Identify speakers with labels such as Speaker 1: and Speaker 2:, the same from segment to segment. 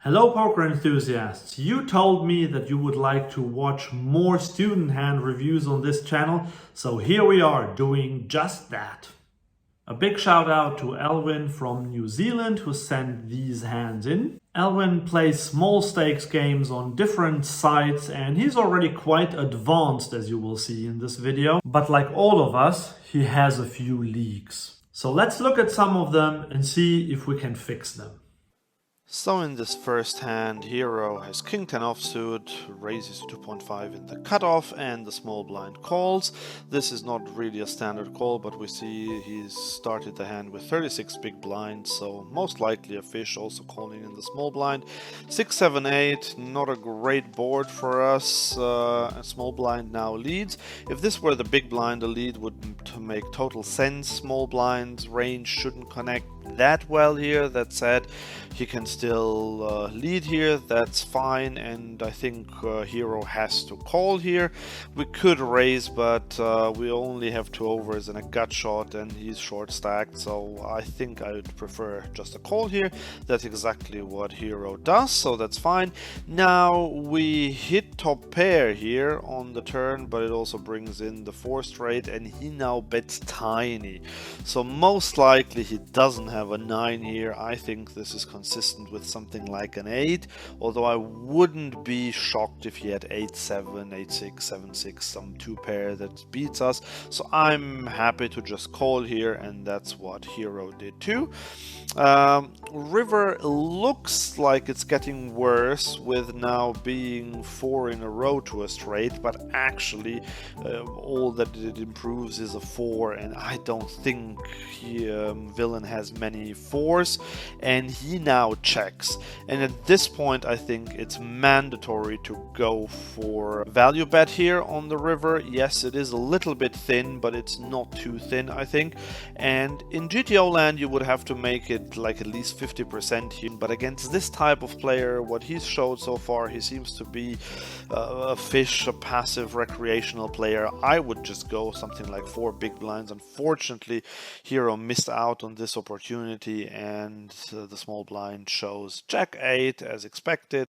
Speaker 1: Hello poker enthusiasts, you told me that you would like to watch more student hand reviews on this channel, so here we are doing just that. A big shout out to Elwin from New Zealand who sent these hands in. Elwin plays small stakes games on different sites and he's already quite advanced, as you will see in this video, but like all of us, he has a few leaks. So let's look at some of them and see if we can fix them.
Speaker 2: So in this first hand, Hero has King 10 offsuit, raises to 2.5 in the cutoff, and the small blind calls. This is not really a standard call, but we see he's started the hand with 36 big blinds, so most likely a fish, also calling in the small blind. 6, 7, 8, not a great board for us. A small blind now leads. If this were the big blind, the lead would make total sense. Small blind's range shouldn't connect that well here. That said, he can still lead here, that's fine, and I think Hero has to call here. We could raise, but we only have 2 overs and a Gutshot, and he's short stacked, so I think I would prefer just a call here. That's exactly what Hero does, so that's fine. Now we hit top pair here on the turn, but it also brings in the 4 straight, and he now bets tiny, so most likely he doesn't have a 9 here. I think this is consistent with something like an 8, although I wouldn't be shocked if he had 8-7, 8-6, 7-6, some 2 pair that beats us, so I'm happy to just call here, and that's what Hero did too. River looks like it's getting worse with now being 4 in a row to a straight, but actually all that it improves is a 4, and I don't think Villain has many 4s, and he now checks. And at this point I think it's mandatory to go for value bet here on the river. Yes, it is a little bit thin, but it's not too thin, I think, and in GTO land you would have to make it like at least 50% here, but against this type of player, what he's showed so far, he seems to be a fish, a passive recreational player. I would just go something like 4 big blinds. Unfortunately, Hero missed out on this opportunity, and the small blind shows Jack 8 as expected.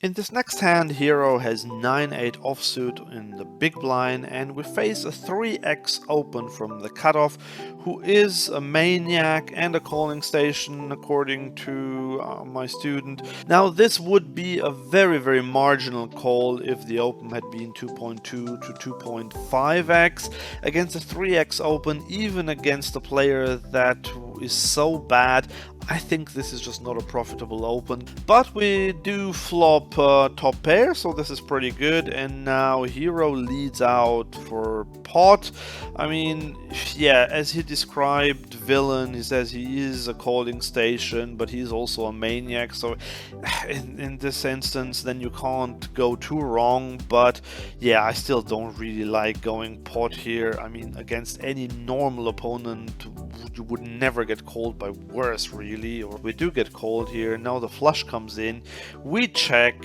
Speaker 2: In this next hand, Hero has 9-8 offsuit in the big blind, and we face a 3x open from the cutoff, who is a maniac and a calling station according to my student. Now this would be a very marginal call if the open had been 2.2 to 2.5x. Against a 3x open, even against a player that is so bad, I think this is just not a profitable open, but we do flop top pair, so this is pretty good. And now Hero leads out for pot. I mean, yeah, as he described Villain, he says he is a calling station, but he's also a maniac, so in this instance then you can't go too wrong. But yeah, I still don't really like going pot here. I mean, against any normal opponent you would never get called by worse, really, or we do get called here. Now the flush comes in, we check,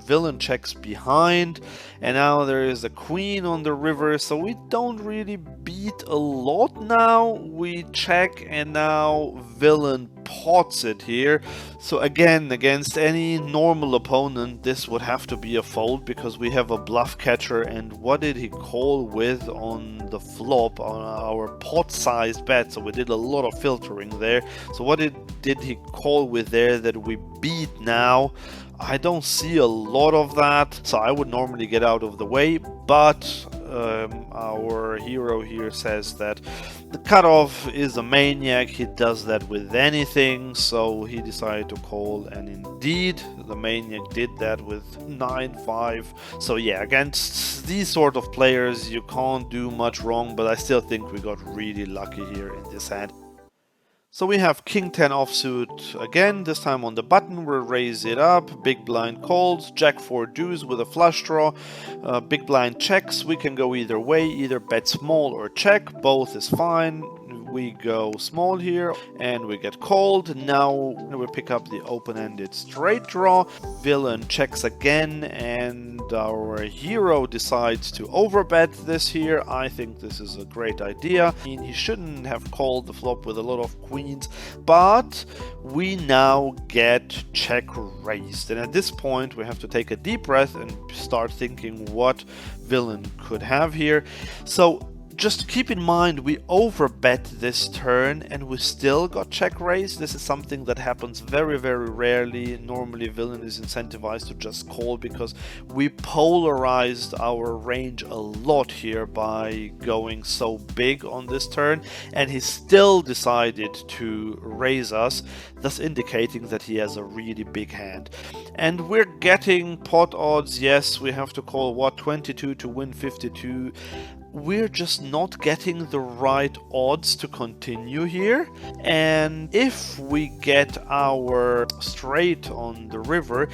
Speaker 2: Villain checks behind, and now there is a queen on the river, so we don't really beat a lot. Now we check, and now Villain pots it here. So again, against any normal opponent this would have to be a fold, because we have a bluff catcher. And what did he call with on the flop on our pot sized bet? So we did a lot of filtering there. So what did he call with there that we beat now? I don't see a lot of that, so I would normally get out of the way, but our hero here says that the cutoff is a maniac, he does that with anything, so he decided to call, and indeed the maniac did that with 9-5. So yeah, against these sort of players you can't do much wrong, but I still think we got really lucky here in this hand. So we have King 10 offsuit again, this time on the button. We'll raise it up, big blind calls, Jack 4 deuce with a flush draw, big blind checks. We can go either way, either bet small or check, both is fine. we go small here and we get called. Now we pick up the open-ended straight draw. Villain checks again and our hero decides to overbet this here. I think this is a great idea. I mean, he shouldn't have called the flop with a lot of queens, but we now get check raised. And at this point we have to take a deep breath and start thinking what villain could have here. So just keep in mind, we overbet this turn and we still got check raised. This is something that happens very, very rarely. Normally villain is incentivized to just call because we polarized our range a lot here by going so big on this turn, and he still decided to raise us, thus indicating that he has a really big hand. And we're getting pot odds. Yes, we have to call what, 22 to win 52. We're just not getting the right odds to continue here, and if we get our straight on the river,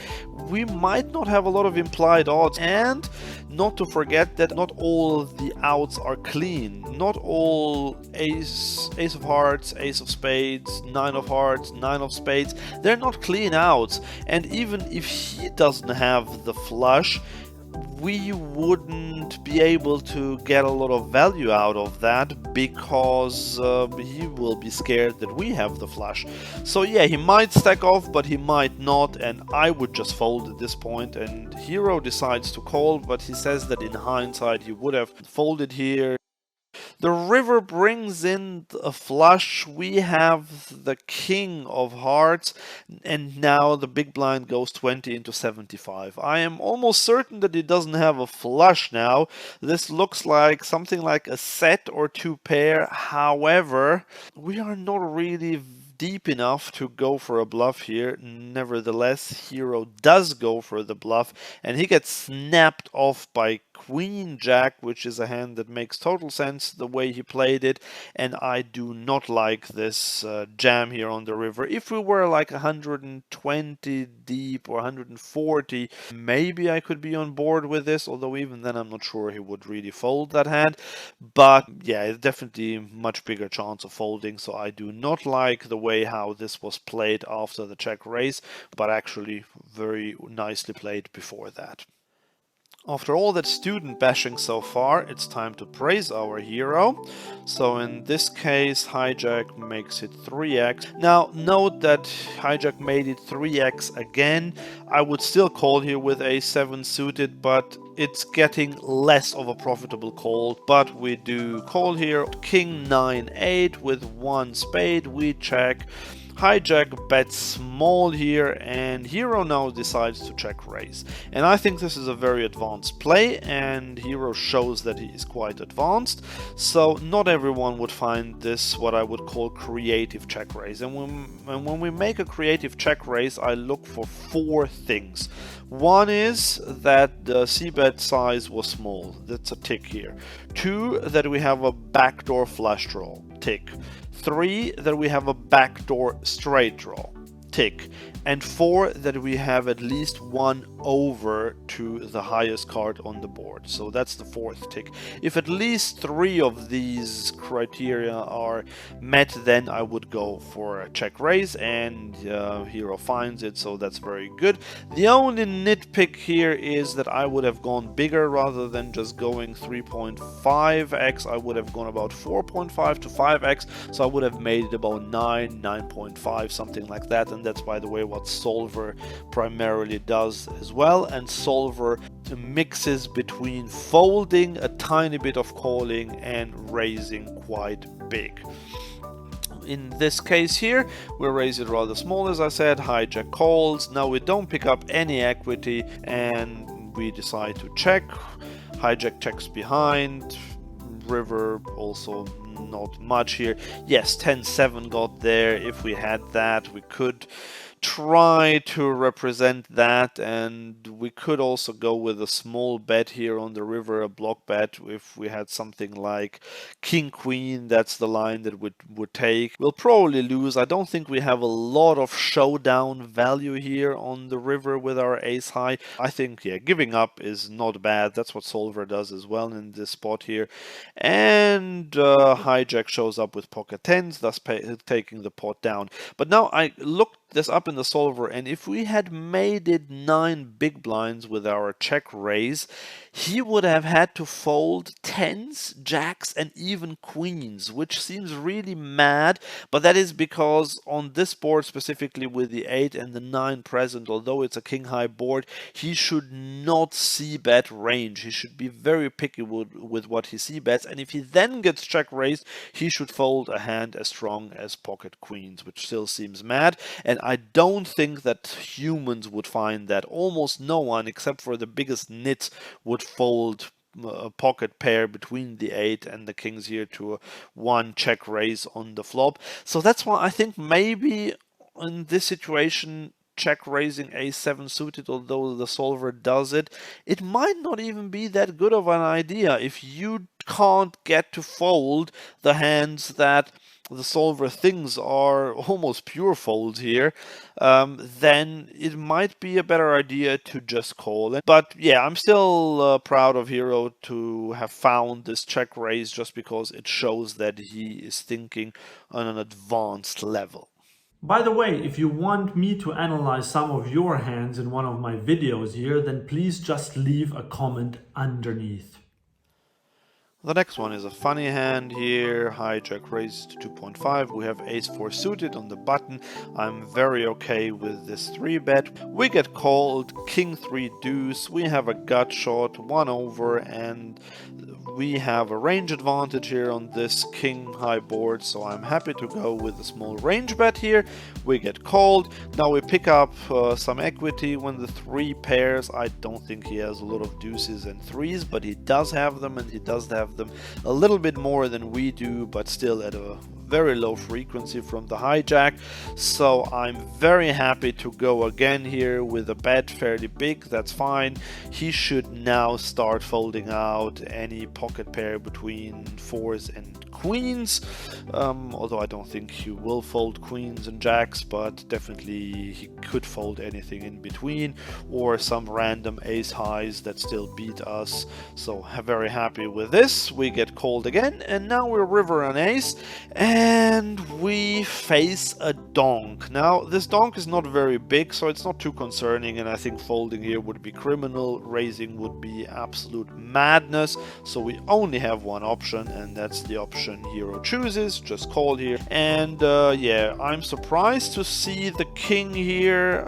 Speaker 2: we might not have a lot of implied odds. And not to forget that not all the outs are clean. Not all ace of hearts, ace of spades, 9 of hearts, 9 of spades, they're not clean outs. And even if he doesn't have the flush, we wouldn't be able to get a lot of value out of that because he will be scared that we have the flush. So yeah, he might stack off, but he might not, and I would just fold at this point. And hero decides to call, but he says that in hindsight he would have folded here. The river brings in a flush. We have the king of hearts, and now the big blind goes 20 into 75. I am almost certain that he doesn't have a flush now. This looks like something like a set or two pair. However, we are not really deep enough to go for a bluff here. Nevertheless, hero does go for the bluff, and he gets snapped off by queen jack, which is a hand that makes total sense the way he played it, and I do not like this jam here on the river. If we were like 120 deep or 140, maybe I could be on board with this, although even then I'm not sure he would really fold that hand. But yeah, it's definitely much bigger chance of folding, so I do not like the way how this was played after the check raise, but actually very nicely played before that. After all that student bashing so far, it's time to praise our hero. So in this case, hijack makes it 3x. Now note that hijack made it 3x again. I would still call here with a7 suited, but it's getting less of a profitable call. But we do call here. King 9-8 with 1 spade, we check. Hijack bets small here, and hero now decides to check raise. And I think this is a very advanced play, and hero shows that he is quite advanced. So not everyone would find this what I would call creative check raise. And when we make a creative check raise, I look for 4 things. One is that the c-bet size was small. That's a tick here. 2, that we have a backdoor flush draw. Tick. 3, that we have a backdoor straight draw. Tick. And 4, that we have at least 1 over to the highest card on the board. So that's the 4th tick. If at least 3 of these criteria are met, then I would go for a check raise, and hero finds it, so that's very good. The only nitpick here is that I would have gone bigger rather than just going 3.5x. I would have gone about 4.5 to 5x, so I would have made it about 9.5, something like that. And that's, by the way, what Solver primarily does as well. And Solver mixes between folding, a tiny bit of calling, and raising quite big. In this case here, we raise it rather small, as I said. Hijack calls. Now we don't pick up any equity, and we decide to check. Hijack checks behind. River also not much here. Yes, 10-7 got there. If we had that, we could try to represent that, and we could also go with a small bet here on the river, a block bet. If we had something like king queen, that's the line that would take. We'll probably lose. I don't think we have a lot of showdown value here on the river with our ace high. I think, yeah, giving up is not bad. That's what solver does as well in this spot here. And hijack shows up with pocket tens, thus taking the pot down. But now I looked this up in the solver, and if we had made it 9 big blinds with our check raise, he would have had to fold tens, jacks, and even queens, which seems really mad, but that is because on this board, specifically with the 8 and the 9 present, although it's a king high board, he should not c-bet range. He should be very picky with what he c-bets, and if he then gets check raised, he should fold a hand as strong as pocket queens, which still seems mad. And I don't think that humans would find that. Almost no one, except for the biggest nits, would fold a pocket pair between the 8 and the kings here to a 1 check raise on the flop. So that's why I think maybe in this situation, check raising a7 suited, although the solver does it, it might not even be that good of an idea. If you can't get to fold the hands that the solver thinks are almost pure folds here, then it might be a better idea to just call it. But yeah, I'm still proud of Hero to have found this check raise, just because it shows that he is thinking on an advanced level.
Speaker 1: By the way, if you want me to analyze some of your hands in one of my videos here, then please just leave a comment underneath.
Speaker 2: The next one is a funny hand here, hijack raised to 2.5, we have ace-4 suited on the button. I'm very okay with this 3-bet. We get called, king-3 deuce, we have a gut shot, 1 over, and we have a range advantage here on this king high board, so I'm happy to go with a small range bet here. We get called. Now we pick up some equity when the 3 pairs. I don't think he has a lot of deuces and 3s, but he does have them, and he does have them a little bit more than we do, but still at a very low frequency from the hijack. So I'm very happy to go again here with a bet fairly big. That's fine. He should now start folding out any pocket pair between 4s and queens, although I don't think he will fold queens and jacks, but definitely he could fold anything in between, or some random ace highs that still beat us. So I'm very happy with this. We get called again, and now we're river an ace, and we face a donk. Now this donk is not very big, so it's not too concerning, and I think folding here would be criminal, raising would be absolute madness. So we only have one option, and that's the option Hero chooses, just call here. And yeah, I'm surprised to see the king here,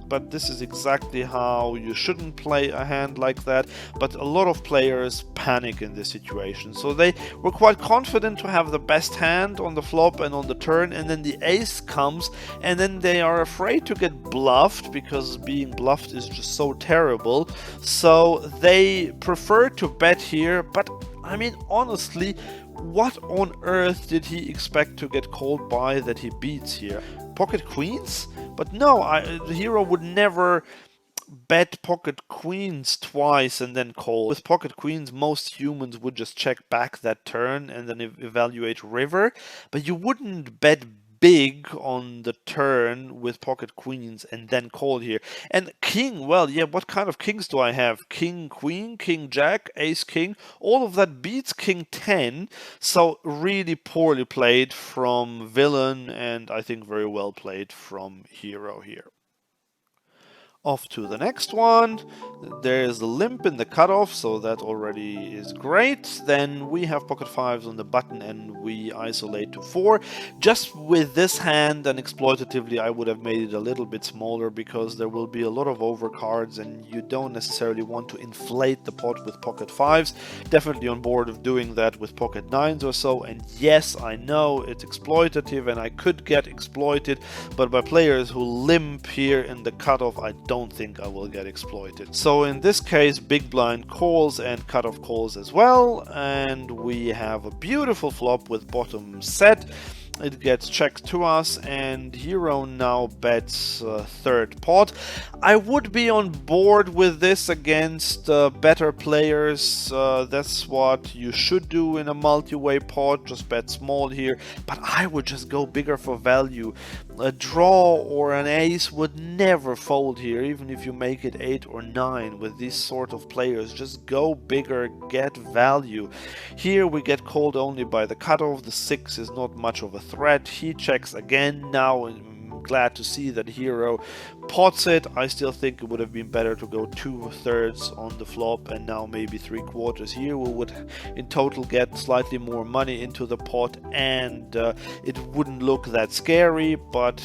Speaker 2: but this is exactly how you shouldn't play a hand like that. But a lot of players panic in this situation, so they were quite confident to have the best hand on the flop and on the turn, and then the ace comes, and then they are afraid to get bluffed, because being bluffed is just so terrible. So they prefer to bet here, but I mean, honestly, what on earth did he expect to get called by that he beats here? Pocket queens? But no, the hero would never bet pocket queens twice and then call. With pocket queens, most humans would just check back that turn and then evaluate river, but you wouldn't bet big on the turn with pocket queens and then call here. And king, well, yeah, what kind of kings do I have? King, queen, king, jack, ace, king. All of that beats king 10. So really poorly played from villain, and I think very well played from hero here. Off to the next one. There's the limp in the cutoff, so that already is great. Then we have pocket 5s on the button, and we isolate to 4. Just with this hand, and exploitatively, I would have made it a little bit smaller, because there will be a lot of overcards, and you don't necessarily want to inflate the pot with pocket 5s. Definitely on board of doing that with pocket 9s or so. And yes, I know it's exploitative, and I could get exploited, but by players who limp here in the cutoff, I don't think I will get exploited. So in this case, big blind calls and cutoff calls as well, and we have a beautiful flop with bottom set. it gets checked to us, and Hero now bets third pot. I would be on board with this against better players. That's what you should do in a multi-way pot, just bet small here, but I would just go bigger for value. A draw or an ace would never fold here, even if you make it 8 or 9 with these sort of players. Just go bigger, get value. Here we get called only by the cutoff. The 6 is not much of a threat. He checks again now. I'm glad to see that Hero pots it. I still think it would have been better to go 2/3 on the flop and now maybe 3/4 here. We would in total get slightly more money into the pot, and it wouldn't look that scary, but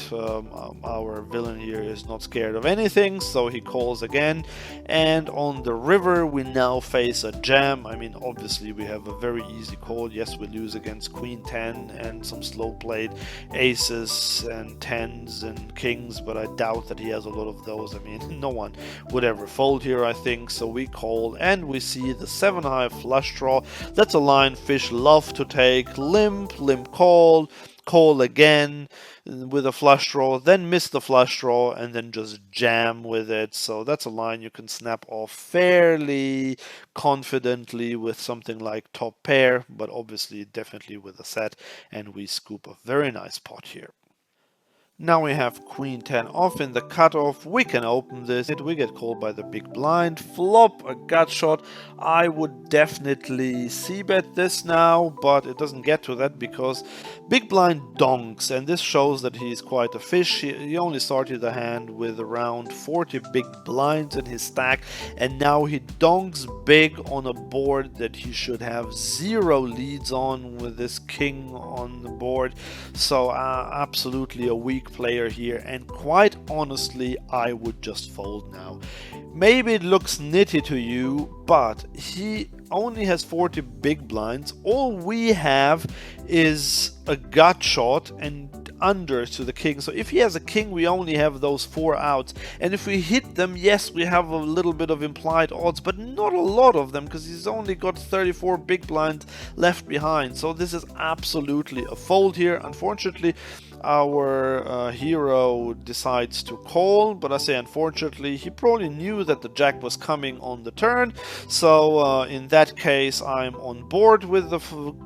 Speaker 2: our villain here is not scared of anything, so he calls again. And on the river we now face a jam. I mean, obviously we have a very easy call. Yes, we lose against Queen 10 and some slow played aces and 10s and kings, but I doubt that he has a lot of those. I mean, no one would ever fold here, I think. So we call, and we see the 7 high flush draw. That's a line fish love to take. Limp call, call again with a flush draw, then miss the flush draw, and then just jam with it. So that's a line you can snap off fairly confidently with something like top pair, but obviously definitely with a set, and we scoop a very nice pot here. Now we have Queen 10 off in the cutoff. We can open this. We get called by the big blind. Flop a Gutshot. I would definitely c-bet this now, but it doesn't get to that because big blind donks, and this shows that he's quite a fish. He only started the hand with around 40 big blinds in his stack, and now he donks big on a board that he should have 0 leads on with this king on the board. So absolutely a weak player here, and quite honestly I would just fold now. Maybe it looks nitty to you, but he only has 40 big blinds. All we have is a Gutshot and unders to the king. So if he has a king, we only have those 4 outs, and if we hit them, yes, we have a little bit of implied odds, but not a lot of them because he's only got 34 big blinds left behind. So this is absolutely a fold here. Unfortunately, our hero decides to call, but I say unfortunately, he probably knew that the jack was coming on the turn. So in that case, I'm on board with the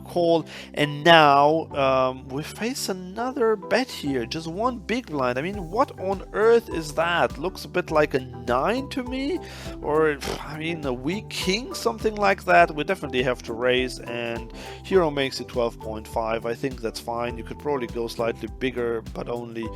Speaker 2: call, and now we face another bet here, just 1 big blind. I mean, what on earth is that? Looks a bit like a 9 to me, or I mean a weak king, something like that. We definitely have to raise, and hero makes it 12.5. I think that's fine. You could probably go slightly bigger, but only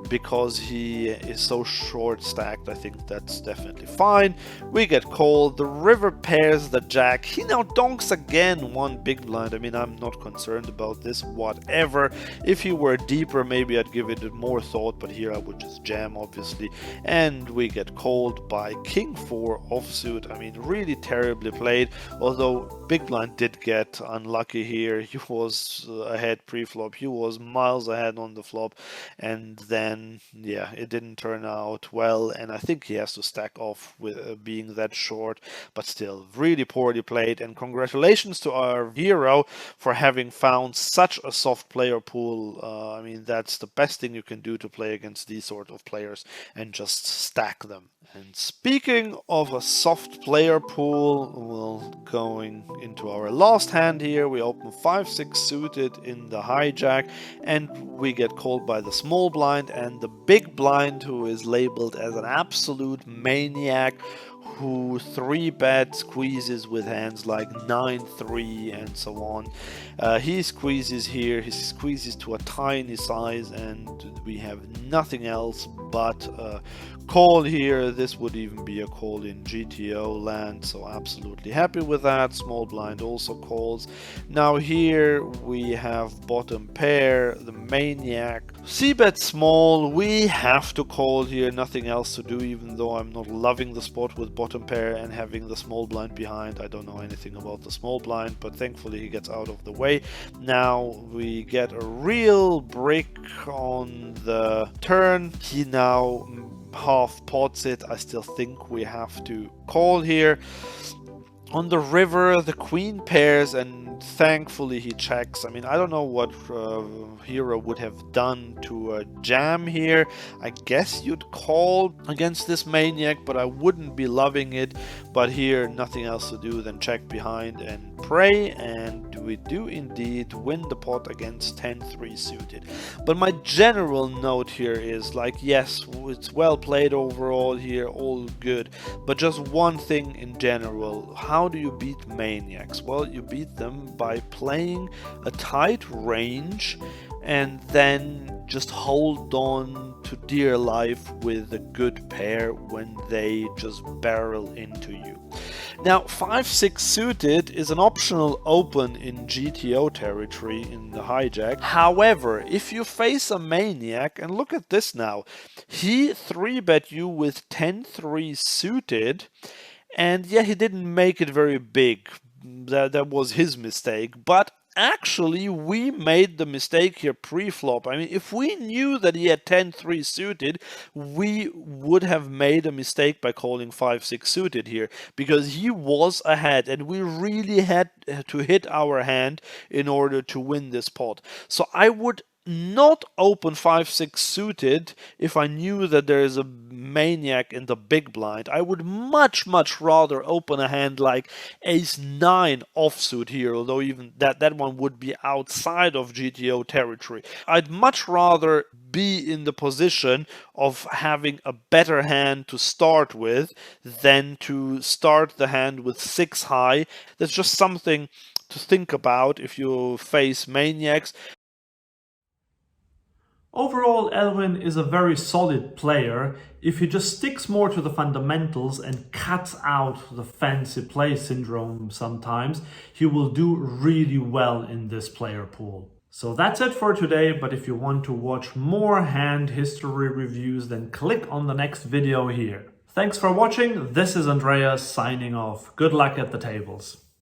Speaker 2: because he is so short stacked. I think that's definitely fine. We get called. The river pairs the jack. He now donks again 1 big blind. I mean, I'm not concerned about this, whatever. If he were deeper, maybe I'd give it more thought, but here I would just jam, obviously. And we get called by king 4 offsuit. I mean, really terribly played, although big blind did get unlucky here. He was ahead pre-flop. He was miles ahead on the flop, and then yeah, it didn't turn out well, and I think he has to stack off with being that short, but still really poorly played. And congratulations to our hero for having found such a soft player pool. I mean, that's the best thing you can do to play against these sort of players, and just stack them. And speaking of a soft player pool, we're going into our last hand here. We open 5-6 suited in the hijack, and we get called by the small blind and the big blind, who is labeled as an absolute maniac, who 3-bet squeezes with hands like 9-3 and so on. He squeezes here, he squeezes to a tiny size, and we have nothing else but call here. This would even be a call in GTO land, so absolutely happy with that. Small blind also calls. Now here we have bottom pair, the maniac. C-bet small, we have to call here, nothing else to do, even though I'm not loving the spot with bottom pair and having the small blind behind. I don't know anything about the small blind, but thankfully he gets out of the way. Now we get a real brick on the turn. He now half pots it. I still think we have to call here. On the river, the queen pairs, and thankfully he checks. I mean, I don't know what hero would have done to jam here. I guess you'd call against this maniac, but I wouldn't be loving it. But here, nothing else to do than check behind and pray, and we do indeed win the pot against 10-3 suited. But my general note here is like, yes, it's well played overall here, all good, but just one thing in general: how do you beat maniacs? Well, you beat them by playing a tight range and then just hold on to dear life with a good pair when they just barrel into you. Now, 5-6 suited is an optional open in GTO territory in the hijack. However, if you face a maniac, and look at this now, he 3-bet you with 10-3 suited, and yeah, he didn't make it very big. That was his mistake, but actually we made the mistake here pre-flop. I mean, if we knew that he had 10-3 suited, we would have made a mistake by calling 5-6 suited here, because he was ahead and we really had to hit our hand in order to win this pot. So I would not open 5-6 suited if I knew that there is a maniac in the big blind. I would much rather open a hand like ace-9 offsuit here, although even that one would be outside of GTO territory. I'd much rather be in the position of having a better hand to start with than to start the hand with 6 high. That's just something to think about if you face maniacs.
Speaker 1: Overall, Elwin is a very solid player. If he just sticks more to the fundamentals and cuts out the fancy play syndrome sometimes, he will do really well in this player pool. So that's it for today, but if you want to watch more hand history reviews, then click on the next video here. Thanks for watching. This is Andreas signing off. Good luck at the tables.